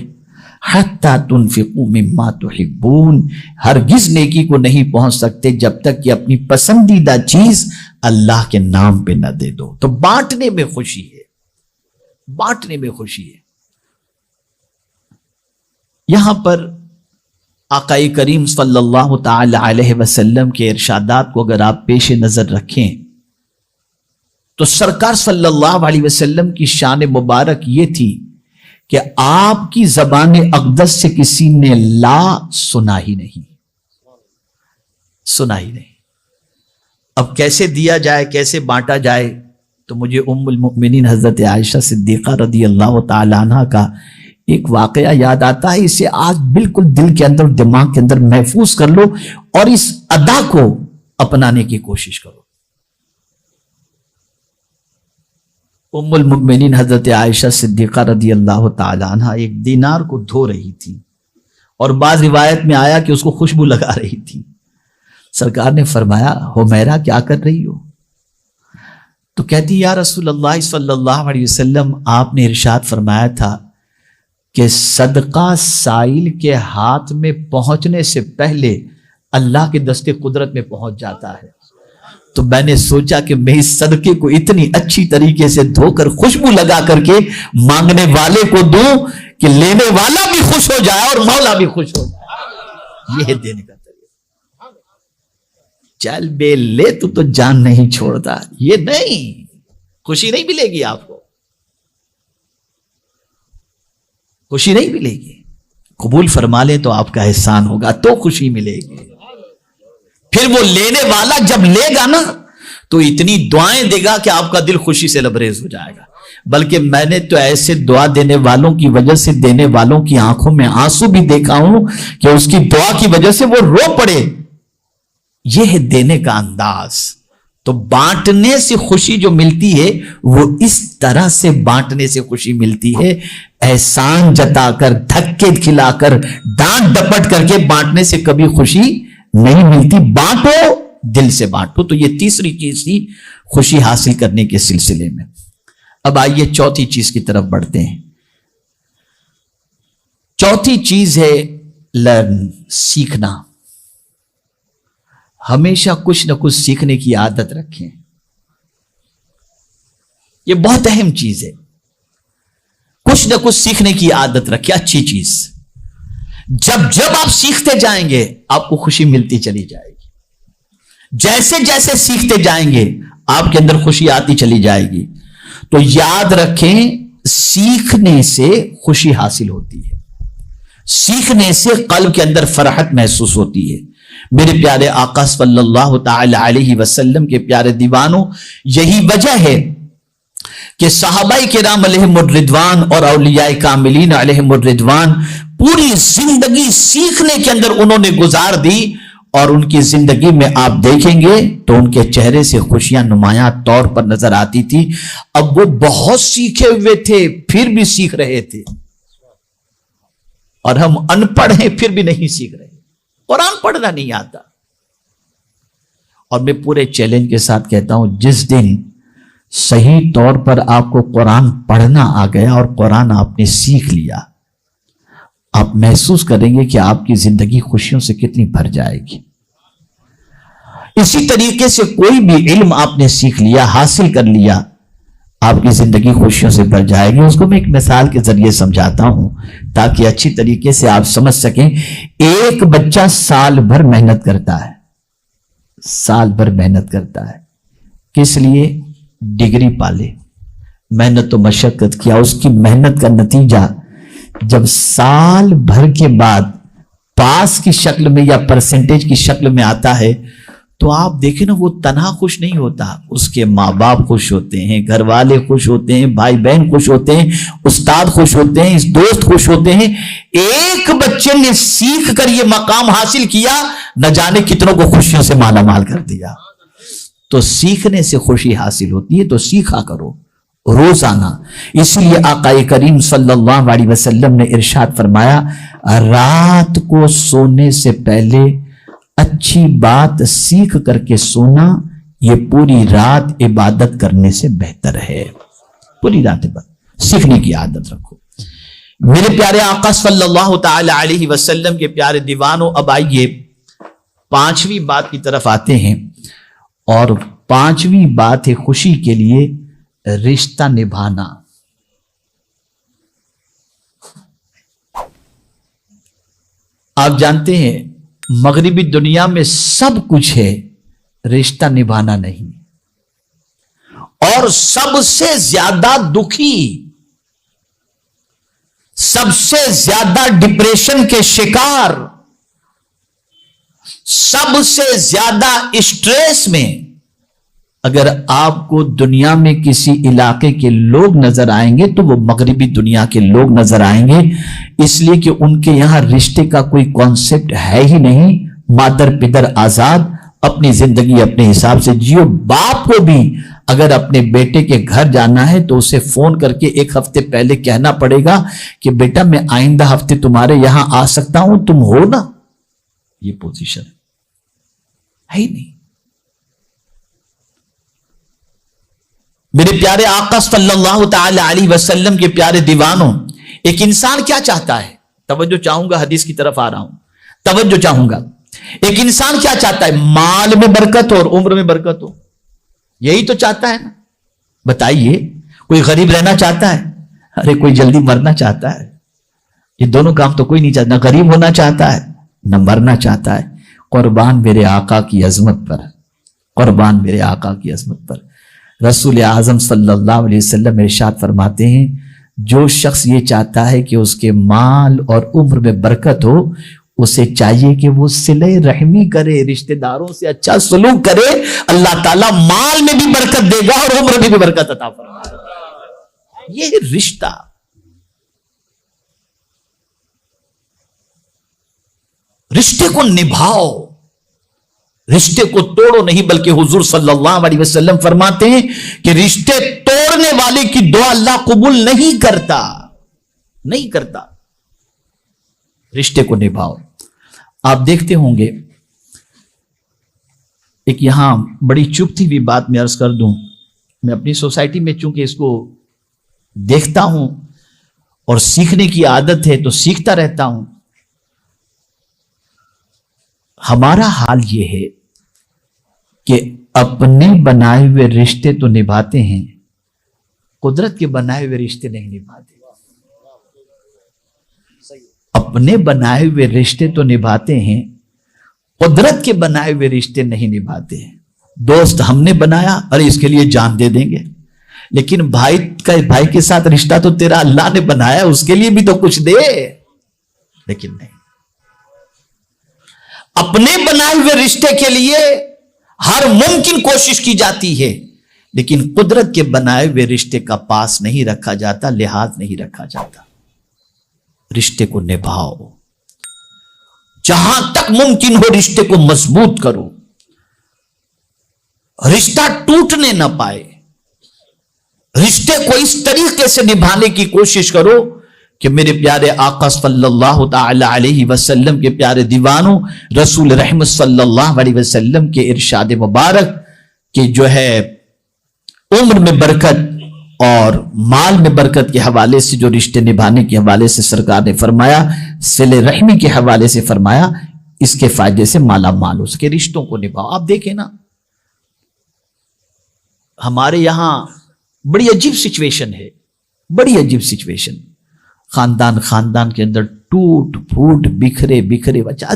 حتی تنفقوا مما تحبون, ہرگز نیکی کو نہیں پہنچ سکتے جب تک کہ اپنی پسندیدہ چیز اللہ کے نام پہ نہ دے دو. تو بانٹنے میں خوشی ہے, بانٹنے میں خوشی ہے. یہاں پر آقا کریم صلی اللہ تعالی علیہ وسلم کے ارشادات کو اگر آپ پیش نظر رکھیں تو سرکار صلی اللہ علیہ وسلم کی شان مبارک یہ تھی کہ آپ کی زبان اقدس سے کسی نے لا سنا ہی نہیں, سنا ہی نہیں. اب کیسے دیا جائے, کیسے بانٹا جائے, تو مجھے ام المؤمنین حضرت عائشہ صدیقہ رضی اللہ تعالی عنہ کا ایک واقعہ یاد آتا ہے. اسے آج بالکل دل کے اندر, دماغ کے اندر محفوظ کر لو اور اس ادا کو اپنانے کی کوشش کرو. ام المؤمنین حضرت عائشہ صدیقہ رضی اللہ تعالی عنہ ایک دینار کو دھو رہی تھی, اور بعض روایت میں آیا کہ اس کو خوشبو لگا رہی تھی. سرکار نے فرمایا حمیرہ کیا کر رہی ہو؟ تو کہتی یا رسول اللہ صلی اللہ علیہ وسلم, آپ نے ارشاد فرمایا تھا کہ صدقہ سائل کے ہاتھ میں پہنچنے سے پہلے اللہ کے دستے قدرت میں پہنچ جاتا ہے. تو میں نے سوچا کہ میں اس صدقے کو اتنی اچھی طریقے سے دھو کر خوشبو لگا کر کے مانگنے والے کو دوں کہ لینے والا بھی خوش ہو جائے اور مولا بھی خوش ہو جائے. یہ دینے کا طریقہ. چل بے لے تو جان نہیں چھوڑتا, یہ نہیں, خوشی نہیں ملے گی آپ کو, خوشی نہیں ملے گی. قبول فرما لیں تو آپ کا احسان ہوگا تو خوشی ملے گی. پھر وہ لینے والا جب لے گا نا تو اتنی دعائیں دے گا کہ آپ کا دل خوشی سے لبریز ہو جائے گا. بلکہ میں نے تو ایسے دعا دینے والوں کی وجہ سے دینے والوں کی آنکھوں میں آنسو بھی دیکھا ہوں کہ اس کی دعا کی وجہ سے وہ رو پڑے. یہ ہے دینے کا انداز. تو بانٹنے سے خوشی جو ملتی ہے وہ اس طرح سے بانٹنے سے خوشی ملتی ہے، احسان جتا کر، دھکے کھلا کر، ڈانٹ ڈپٹ کر کے بانٹنے سے کبھی خوشی نہیں ملتی۔ بانٹو، دل سے بانٹو۔ تو یہ تیسری چیز تھی خوشی حاصل کرنے کے سلسلے میں۔ اب آئیے چوتھی چیز کی طرف بڑھتے ہیں۔ چوتھی چیز ہے لرن، سیکھنا۔ ہمیشہ کچھ نہ کچھ سیکھنے کی عادت رکھیں، یہ بہت اہم چیز ہے۔ کچھ نہ کچھ سیکھنے کی عادت رکھیں، اچھی چیز۔ جب آپ سیکھتے جائیں گے آپ کو خوشی ملتی چلی جائے گی، جیسے جیسے سیکھتے جائیں گے آپ کے اندر خوشی آتی چلی جائے گی۔ تو یاد رکھیں، سیکھنے سے خوشی حاصل ہوتی ہے، سیکھنے سے قلب کے اندر فرحت محسوس ہوتی ہے۔ میرے پیارے آقا صلی اللہ تعالی علیہ وسلم کے پیارے دیوانوں، یہی وجہ ہے کہ صحابہ کرام علیہم الرضوان اور اولیاء کاملین علیہم الرضوان پوری زندگی سیکھنے کے اندر انہوں نے گزار دی، اور ان کی زندگی میں آپ دیکھیں گے تو ان کے چہرے سے خوشیاں نمایاں طور پر نظر آتی تھی۔ اب وہ بہت سیکھے ہوئے تھے پھر بھی سیکھ رہے تھے، اور ہم ان پڑھ ہیں پھر بھی نہیں سیکھ رہے، قرآن پڑھنا نہیں آتا۔ اور میں پورے چیلنج کے ساتھ کہتا ہوں، جس دن صحیح طور پر آپ کو قرآن پڑھنا آ گیا اور قرآن آپ نے سیکھ لیا، آپ محسوس کریں گے کہ آپ کی زندگی خوشیوں سے کتنی بھر جائے گی۔ اسی طریقے سے کوئی بھی علم آپ نے سیکھ لیا، حاصل کر لیا، آپ کی زندگی خوشیوں سے بھر جائے گی۔ اس کو میں ایک مثال کے ذریعے سمجھاتا ہوں تاکہ اچھی طریقے سے آپ سمجھ سکیں۔ ایک بچہ سال بھر محنت کرتا ہے، سال بھر محنت کرتا ہے، کس لیے؟ ڈگری پالے، محنت و مشقت کیا، اس کی محنت کا نتیجہ جب سال بھر کے بعد پاس کی شکل میں یا پرسنٹیج کی شکل میں آتا ہے تو آپ دیکھیں نا، وہ تنہا خوش نہیں ہوتا، اس کے ماں باپ خوش ہوتے ہیں، گھر والے خوش ہوتے ہیں، بھائی بہن خوش ہوتے ہیں، استاد خوش ہوتے ہیں، دوست خوش ہوتے ہیں۔ ایک بچے نے سیکھ کر یہ مقام حاصل کیا، نہ جانے کتنوں کو خوشیوں سے مالا مال کر دیا۔ تو سیکھنے سے خوشی حاصل ہوتی ہے، تو سیکھا کرو روزانہ۔ اس لیے آقا کریم صلی اللہ علیہ وسلم نے ارشاد فرمایا، رات کو سونے سے پہلے اچھی بات سیکھ کر کے سونا، یہ پوری رات عبادت کرنے سے بہتر ہے۔ پوری رات عبادت، سیکھنے کی عادت رکھو۔ میرے پیارے آقا صلی اللہ تعالی علیہ وسلم کے پیارے دیوانوں، اب آئیے پانچویں بات کی طرف آتے ہیں، اور پانچویں بات ہے خوشی کے لیے رشتہ نبھانا۔ آپ جانتے ہیں مغربی دنیا میں سب کچھ ہے، رشتہ نبھانا نہیں، اور سب سے زیادہ دکھی، سب سے زیادہ ڈپریشن کے شکار، سب سے زیادہ اسٹریس میں اگر آپ کو دنیا میں کسی علاقے کے لوگ نظر آئیں گے تو وہ مغربی دنیا کے لوگ نظر آئیں گے، اس لیے کہ ان کے یہاں رشتے کا کوئی کانسیپٹ ہے ہی نہیں۔ مادر پدر آزاد، اپنی زندگی اپنے حساب سے جیو۔ باپ کو بھی اگر اپنے بیٹے کے گھر جانا ہے تو اسے فون کر کے ایک ہفتے پہلے کہنا پڑے گا کہ بیٹا میں آئندہ ہفتے تمہارے یہاں آ سکتا ہوں، تم ہو نا۔ یہ پوزیشن ہے ہی نہیں۔ میرے پیارے آقا صلی اللہ تعالی علیہ وسلم کے پیارے دیوانوں، ایک انسان کیا چاہتا ہے؟ توجہ چاہوں گا، حدیث کی طرف آ رہا ہوں، توجہ چاہوں گا۔ ایک انسان کیا چاہتا ہے؟ مال میں برکت ہو اور عمر میں برکت ہو، یہی تو چاہتا ہے نا؟ بتائیے، کوئی غریب رہنا چاہتا ہے؟ ارے کوئی جلدی مرنا چاہتا ہے؟ یہ دونوں کام تو کوئی نہیں چاہتا، نہ غریب ہونا چاہتا ہے نہ مرنا چاہتا ہے۔ قربان میرے آقا کی عظمت پر، قربان میرے آقا کی عظمت پر۔ رسول اعظم صلی اللہ علیہ وسلم ارشاد فرماتے ہیں، جو شخص یہ چاہتا ہے کہ اس کے مال اور عمر میں برکت ہو، اسے چاہیے کہ وہ صلہ رحمی کرے، رشتہ داروں سے اچھا سلوک کرے، اللہ تعالیٰ مال میں بھی برکت دے گا اور عمر میں بھی برکت عطا فرمائے گا۔ یہ رشتہ، رشتے کو نبھاؤ، رشتے کو توڑو نہیں، بلکہ حضور صلی اللہ علیہ وسلم فرماتے ہیں کہ رشتے توڑنے والے کی دعا اللہ قبول نہیں کرتا، نہیں کرتا۔ رشتے کو نبھاؤ۔ آپ دیکھتے ہوں گے، ایک یہاں بڑی چبھتی ہوئی بات میں عرض کر دوں، میں اپنی سوسائٹی میں چونکہ اس کو دیکھتا ہوں اور سیکھنے کی عادت ہے تو سیکھتا رہتا ہوں۔ ہمارا حال یہ ہے کہ اپنے بنائے ہوئے رشتے تو نبھاتے ہیں، قدرت کے بنائے ہوئے رشتے نہیں نبھاتے۔ اپنے بنائے ہوئے رشتے تو نبھاتے ہیں، قدرت کے بنائے ہوئے رشتے نہیں نبھاتے ہیں۔ دوست ہم نے بنایا، ارے اس کے لیے جان دے دیں گے، لیکن بھائی کے ساتھ رشتہ تو تیرا اللہ نے بنایا، اس کے لیے بھی تو کچھ دے، لیکن نہیں۔ اپنے بنائے ہوئے رشتے کے لیے ہر ممکن کوشش کی جاتی ہے، لیکن قدرت کے بنائے ہوئے رشتے کا پاس نہیں رکھا جاتا، لحاظ نہیں رکھا جاتا۔ رشتے کو نبھاؤ، جہاں تک ممکن ہو رشتے کو مضبوط کرو، رشتہ ٹوٹنے نہ پائے۔ رشتے کو اس طریقے سے نبھانے کی کوشش کرو کہ میرے پیارے آقا صلی اللہ تعالی علیہ وسلم کے پیارے دیوانوں، رسول رحمت صلی اللہ علیہ وسلم کے ارشاد مبارک کہ جو ہے عمر میں برکت اور مال میں برکت کے حوالے سے، جو رشتے نبھانے کے حوالے سے سرکار نے فرمایا، صلہ رحمی کے حوالے سے فرمایا، اس کے فائدے سے مالا مال ہو سکے۔ رشتوں کو نبھاؤ۔ آپ دیکھیں نا، ہمارے یہاں بڑی عجیب سچویشن ہے، بڑی عجیب سچویشن۔ خاندان کے اندر ٹوٹ پھوٹ، بکھرے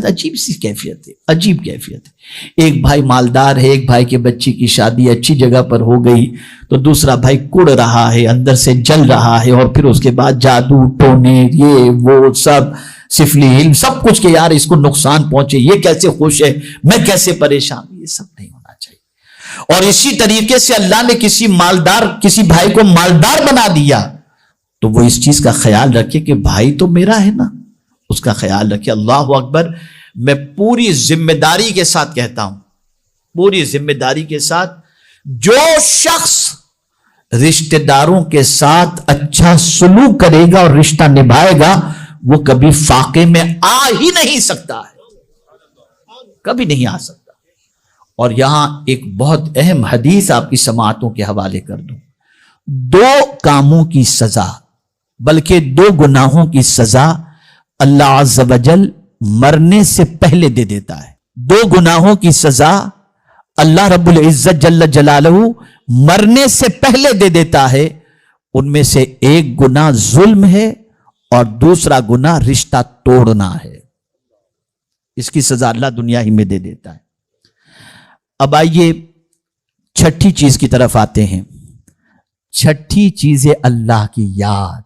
عجیب سی کیفیت ہے، عجیب کیفیت ہے۔ ایک بھائی مالدار ہے، ایک بھائی کے بچی کی شادی اچھی جگہ پر ہو گئی تو دوسرا بھائی کڑ رہا ہے، اندر سے جل رہا ہے، اور پھر اس کے بعد جادو ٹونے یہ وہ سب سفلی علم سب کچھ کہ یار اس کو نقصان پہنچے، یہ کیسے خوش ہے، میں کیسے پریشان۔ یہ سب نہیں ہونا چاہیے۔ اور اسی طریقے سے اللہ نے کسی بھائی کو مالدار بنا دیا تو وہ اس چیز کا خیال رکھے کہ بھائی تو میرا ہے نا، اس کا خیال رکھے۔ اللہ اکبر۔ میں پوری ذمہ داری کے ساتھ کہتا ہوں، پوری ذمہ داری کے ساتھ، جو شخص رشتہ داروں کے ساتھ اچھا سلوک کرے گا اور رشتہ نبھائے گا، وہ کبھی فاقے میں آ ہی نہیں سکتا ہے، کبھی نہیں آ سکتا۔ اور یہاں ایک بہت اہم حدیث آپ کی سماعتوں کے حوالے کر دوں۔ 2 کاموں کی سزا، بلکہ 2 گناہوں کی سزا اللہ عز و جل مرنے سے پہلے دے دیتا ہے۔ 2 گناہوں کی سزا اللہ رب العزت جل جلالہ مرنے سے پہلے دے دیتا ہے۔ ان میں سے ایک گناہ ظلم ہے اور دوسرا گناہ رشتہ توڑنا ہے۔ اس کی سزا اللہ دنیا ہی میں دے دیتا ہے۔ اب آئیے چھٹی چیز کی طرف آتے ہیں۔ چھٹی چیز ہے اللہ کی یاد۔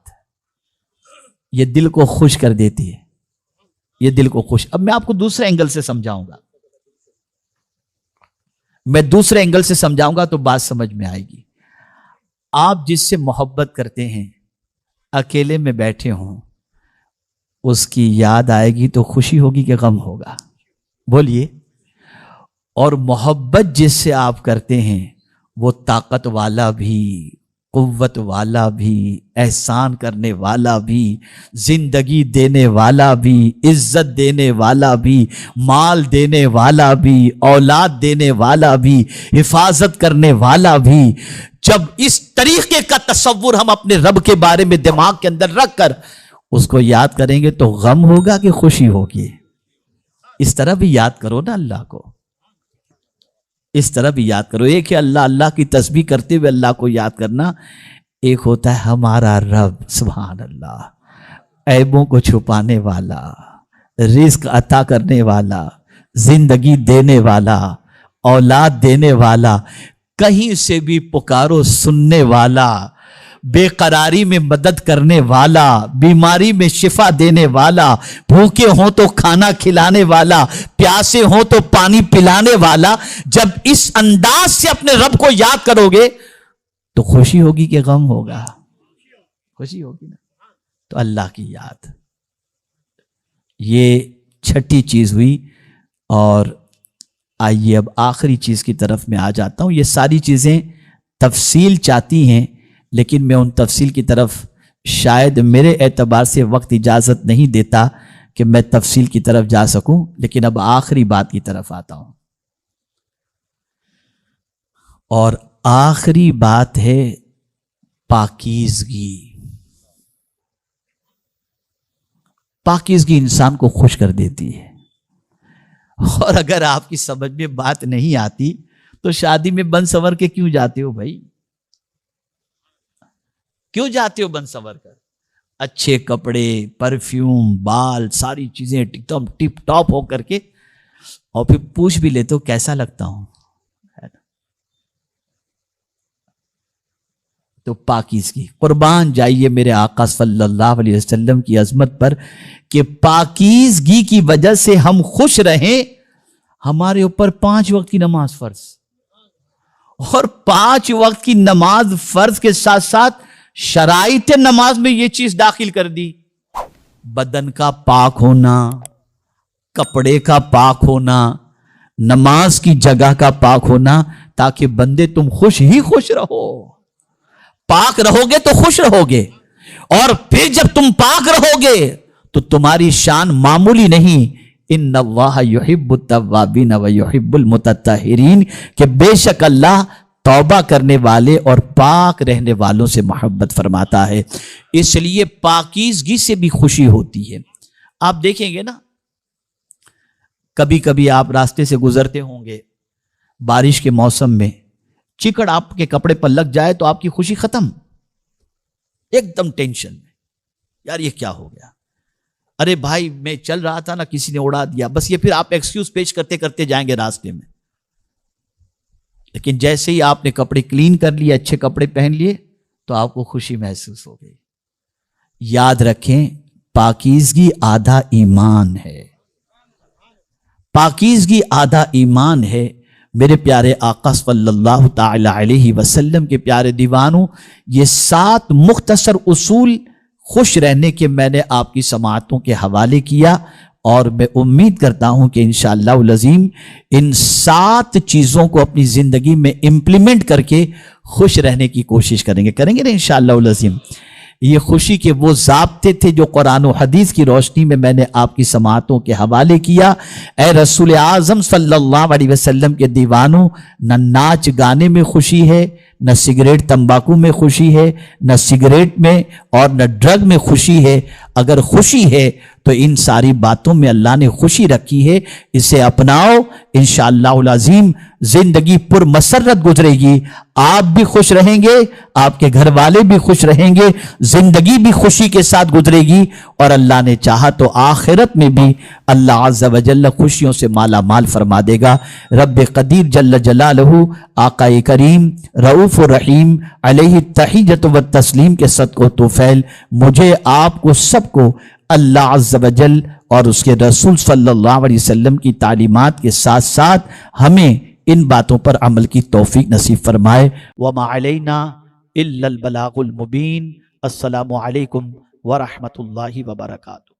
یہ دل کو خوش کر دیتی ہے، یہ دل کو خوش۔ اب میں آپ کو دوسرے اینگل سے سمجھاؤں گا، میں دوسرے اینگل سے سمجھاؤں گا تو بات سمجھ میں آئے گی۔ آپ جس سے محبت کرتے ہیں، اکیلے میں بیٹھے ہوں، اس کی یاد آئے گی تو خوشی ہوگی کہ غم ہوگا؟ بولیے۔ اور محبت جس سے آپ کرتے ہیں، وہ طاقت والا بھی، قوت والا بھی، احسان کرنے والا بھی، زندگی دینے والا بھی، عزت دینے والا بھی، مال دینے والا بھی، اولاد دینے والا بھی، حفاظت کرنے والا بھی۔ جب اس طریقے کا تصور ہم اپنے رب کے بارے میں دماغ کے اندر رکھ کر اس کو یاد کریں گے تو غم ہوگا کہ خوشی ہوگی؟ اس طرح بھی یاد کرو نا اللہ کو، اس طرح بھی یاد کرو۔ ایک ہے اللہ کی تسبیح کرتے ہوئے اللہ کو یاد کرنا، ایک ہوتا ہے ہمارا رب سبحان اللہ، عیبوں کو چھپانے والا، رزق عطا کرنے والا، زندگی دینے والا، اولاد دینے والا، کہیں سے بھی پکارو سننے والا، بے قراری میں مدد کرنے والا، بیماری میں شفا دینے والا، بھوکے ہوں تو کھانا کھلانے والا، پیاسے ہوں تو پانی پلانے والا۔ جب اس انداز سے اپنے رب کو یاد کرو گے تو خوشی ہوگی کہ غم ہوگا؟ خوشی ہوگی نا۔ تو اللہ کی یاد، یہ چھٹی چیز ہوئی۔ اور آئیے اب آخری چیز کی طرف میں آ جاتا ہوں. یہ ساری چیزیں تفصیل چاہتی ہیں، لیکن میں ان تفصیل کی طرف شاید میرے اعتبار سے وقت اجازت نہیں دیتا کہ میں تفصیل کی طرف جا سکوں. لیکن اب آخری بات کی طرف آتا ہوں، اور آخری بات ہے پاکیزگی. پاکیزگی انسان کو خوش کر دیتی ہے، اور اگر آپ کی سمجھ میں بات نہیں آتی تو شادی میں بن سنور کے کیوں جاتے ہو بھائی؟ کیوں جاتے ہو بن سنور کر؟ اچھے کپڑے، پرفیوم، بال، ساری چیزیں ایک دم ٹپ ٹاپ ہو کر کے، اور پھر پوچھ بھی لیتے ہو کیسا لگتا ہوں. تو پاکیزگی، قربان جائیے میرے آقا صلی اللہ علیہ وسلم کی عظمت پر کہ پاکیزگی کی وجہ سے ہم خوش رہیں. ہمارے اوپر 5 وقت کی نماز فرض، اور 5 وقت کی نماز فرض کے ساتھ ساتھ شرائط نماز میں یہ چیز داخل کر دی: بدن کا پاک ہونا، کپڑے کا پاک ہونا، نماز کی جگہ کا پاک ہونا، تاکہ بندے تم خوش ہی خوش رہو. پاک رہو گے تو خوش رہو گے، اور پھر جب تم پاک رہو گے تو تمہاری شان معمولی نہیں. ان اللہ یحب التوابین ویحب المتطہرین، کہ بے شک اللہ توبہ کرنے والے اور پاک رہنے والوں سے محبت فرماتا ہے. اس لیے پاکیزگی سے بھی خوشی ہوتی ہے. آپ دیکھیں گے نا، کبھی کبھی آپ راستے سے گزرتے ہوں گے بارش کے موسم میں، چکڑ آپ کے کپڑے پر لگ جائے تو آپ کی خوشی ختم، ایک دم ٹینشن میں، یار یہ کیا ہو گیا، ارے بھائی میں چل رہا تھا نا کسی نے اڑا دیا، بس یہ پھر آپ ایکسکیوز پیش کرتے کرتے جائیں گے راستے میں. لیکن جیسے ہی آپ نے کپڑے کلین کر لیے، اچھے کپڑے پہن لیے، تو آپ کو خوشی محسوس ہو گئی. یاد رکھیں، پاکیزگی آدھا ایمان ہے، پاکیزگی آدھا ایمان ہے. میرے پیارے آقا صلی اللہ تعالی علیہ وسلم کے پیارے دیوانوں، یہ 7 مختصر اصول خوش رہنے کے میں نے آپ کی سماعتوں کے حوالے کیا، اور میں امید کرتا ہوں کہ انشاءاللہ العظیم ان 7 چیزوں کو اپنی زندگی میں امپلیمنٹ کر کے خوش رہنے کی کوشش کریں گے نا انشاءاللہ العظیم. یہ خوشی کے وہ ضابطے تھے جو قرآن و حدیث کی روشنی میں میں نے آپ کی سماعتوں کے حوالے کیا. اے رسول اعظم صلی اللہ علیہ وسلم کے دیوانوں، نہ ناچ گانے میں خوشی ہے، نہ سگریٹ تمباکو میں خوشی ہے، نہ سگریٹ میں اور نہ ڈرگ میں خوشی ہے. اگر خوشی ہے تو ان ساری باتوں میں اللہ نے خوشی رکھی ہے، اسے اپناؤ، انشاءاللہ العظیم زندگی پر مسرت گزرے گی. آپ بھی خوش رہیں گے، آپ کے گھر والے بھی خوش رہیں گے، زندگی بھی خوشی کے ساتھ گزرے گی، اور اللہ نے چاہا تو آخرت میں بھی اللہ عز و جل خوشیوں سے مالا مال فرما دے گا. رب قدیر جل جلالہ، آقا کریم رؤوف الرحیم علیہ التحیۃ والتسلیم کے صدق و توفیل مجھے، آپ کو، سب کو اللہ عز و جل اور اس کے رسول صلی اللہ علیہ وسلم کی تعلیمات کے ساتھ ساتھ ہمیں ان باتوں پر عمل کی توفیق نصیب فرمائے. وما علینا الا البلاغ المبین. السلام علیکم ورحمۃ اللہ وبرکاتہ.